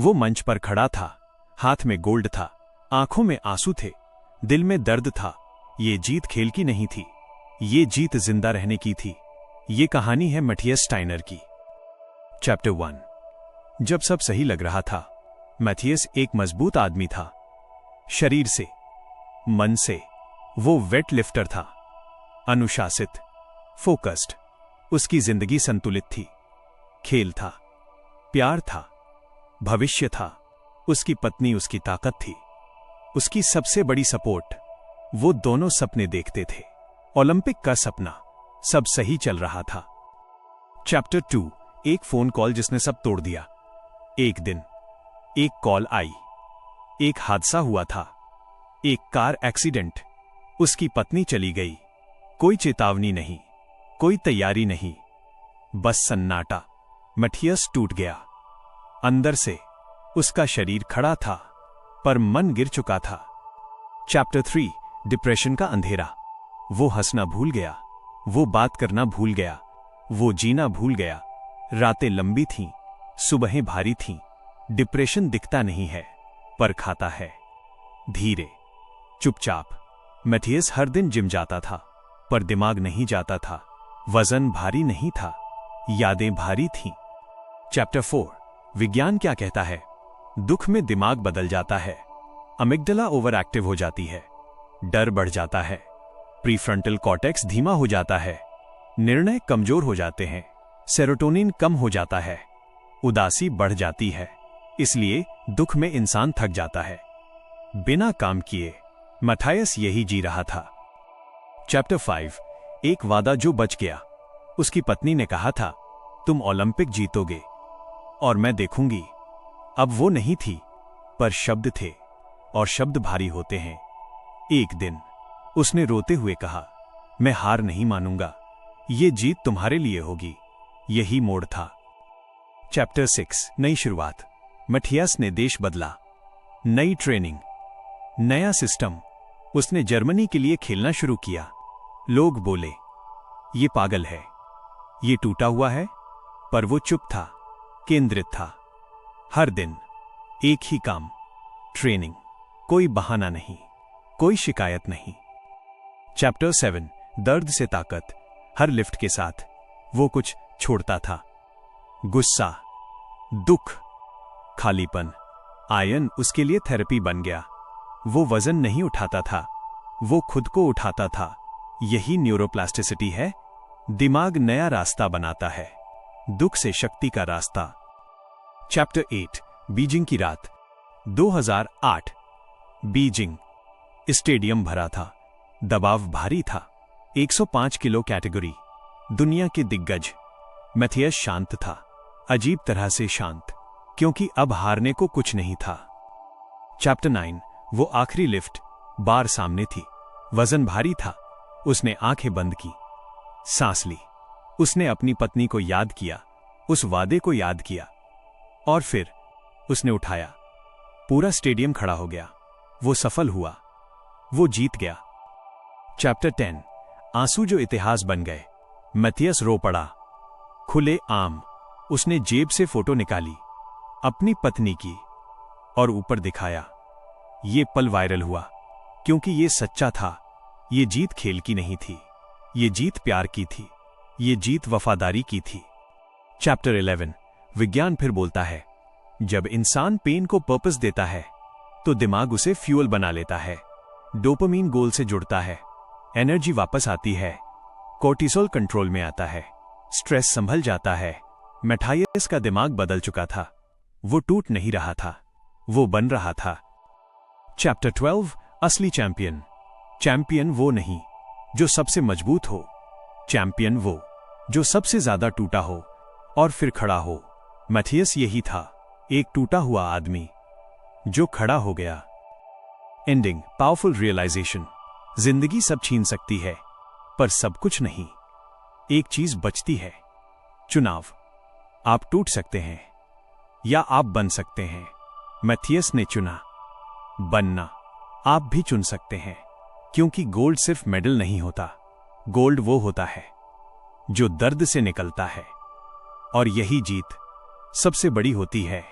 वो मंच पर खड़ा था, हाथ में गोल्ड था, आंखों में आंसू थे, दिल में दर्द था। ये जीत खेल की नहीं थी, ये जीत जिंदा रहने की थी। ये कहानी है मैथियस स्टाइनर की। चैप्टर 1। जब सब सही लग रहा था, मैथियस एक मजबूत आदमी था। शरीर से, मन से वो वेट लिफ्टर था। अनुशासित, फोकस्ड। उसकी जिंदगी संतुलित थी। खेल था, प्यार था, भविष्य था। उसकी पत्नी उसकी ताकत थी, उसकी सबसे बड़ी सपोर्ट। वो दोनों सपने देखते थे। ओलंपिक का सपना। सब सही चल रहा था। चैप्टर 2। एक फोन कॉल जिसने सब तोड़ दिया। एक दिन एक कॉल आई। एक हादसा हुआ था, एक कार एक्सीडेंट। उसकी पत्नी चली गई। कोई चेतावनी नहीं, कोई तैयारी नहीं, बस सन्नाटा। मैथियस टूट गया। अंदर से उसका शरीर खड़ा था, पर मन गिर चुका था। चैप्टर 3। डिप्रेशन का अंधेरा। वो हंसना भूल गया, वो बात करना भूल गया, वो जीना भूल गया। रातें लंबी थीं, सुबहें भारी थीं। डिप्रेशन दिखता नहीं है, पर खाता है, धीरे, चुपचाप। मैथियस हर दिन जिम जाता था, पर दिमाग नहीं जाता था। वजन भारी नहीं था, यादें भारी थीं। चैप्टर 4। विज्ञान क्या कहता है? दुख में दिमाग बदल जाता है। अमिग्डला ओवर एक्टिव हो जाती है, डर बढ़ जाता है, प्रीफ्रंटल कॉर्टेक्स धीमा हो जाता है, निर्णय कमजोर हो जाते हैं, सेरोटोनिन कम हो जाता है, उदासी बढ़ जाती है। इसलिए दुख में इंसान थक जाता है, बिना काम किए। मैथियस यही जी रहा था। चैप्टर 5। एक वादा जो बच गया। उसकी पत्नी ने कहा था, तुम ओलंपिक जीतोगे और मैं देखूंगी। अब वो नहीं थी, पर शब्द थे, और शब्द भारी होते हैं। एक दिन उसने रोते हुए कहा, मैं हार नहीं मानूंगा, ये जीत तुम्हारे लिए होगी। यही मोड़ था। चैप्टर 6। नई शुरुआत। मैथियस ने देश बदला। नई ट्रेनिंग, नया सिस्टम। उसने जर्मनी के लिए खेलना शुरू किया। लोग बोले, ये पागल है, ये टूटा हुआ है, पर वो चुप था, केंद्रित था। हर दिन एक ही काम, ट्रेनिंग। कोई बहाना नहीं, कोई शिकायत नहीं। चैप्टर 7। दर्द से ताकत। हर लिफ्ट के साथ वो कुछ छोड़ता था। गुस्सा, दुख, खालीपन। आयन उसके लिए थेरेपी बन गया। वो वजन नहीं उठाता था, वो खुद को उठाता था। यही न्यूरोप्लास्टिसिटी है। दिमाग नया रास्ता बनाता है, दुख से शक्ति का रास्ता। चैप्टर 8। बीजिंग की रात। 2008। बीजिंग। स्टेडियम भरा था, दबाव भारी था। 105 किलो कैटेगरी, दुनिया के दिग्गज। मैथियस शांत था, अजीब तरह से शांत, क्योंकि अब हारने को कुछ नहीं था। चैप्टर 9। वो आखिरी लिफ्ट। बार सामने थी, वजन भारी था। उसने आंखें बंद की, सांस ली। उसने अपनी पत्नी को याद किया, उस वादे को याद किया, और फिर उसने उठाया। पूरा स्टेडियम खड़ा हो गया। वो सफल हुआ, वो जीत गया। चैप्टर 10। आंसू जो इतिहास बन गए। मैथियस रो पड़ा, खुले आम। उसने जेब से फोटो निकाली, अपनी पत्नी की, और ऊपर दिखाया। ये पल वायरल हुआ, क्योंकि ये सच्चा था। ये जीत खेल की नहीं थी, ये जीत प्यार की थी, ये जीत वफादारी की थी। चैप्टर 11। विज्ञान फिर बोलता है, जब इंसान पेन को पर्पस देता है, तो दिमाग उसे फ्यूल बना लेता है। डोपामीन गोल से जुड़ता है, एनर्जी वापस आती है, कोर्टिसोल कंट्रोल में आता है, स्ट्रेस संभल जाता है। मैथियस का दिमाग बदल चुका था। वो टूट नहीं रहा था, वो बन रहा था। चैप्टर 12। असली चैंपियन। चैंपियन वो नहीं जो सबसे मजबूत हो, चैंपियन वो जो सबसे ज्यादा टूटा हो और फिर खड़ा हो। मैथियस यही था, एक टूटा हुआ आदमी जो खड़ा हो गया। एंडिंग। Powerful realisation. जिंदगी सब छीन सकती है, पर सब कुछ नहीं। एक चीज बचती है, चुनाव। आप टूट सकते हैं या आप बन सकते हैं। मैथियस ने चुना बनना। आप भी चुन सकते हैं, क्योंकि गोल्ड सिर्फ मेडल नहीं होता। गोल्ड वो होता है जो दर्द से निकलता है, और यही जीत सबसे बड़ी होती है।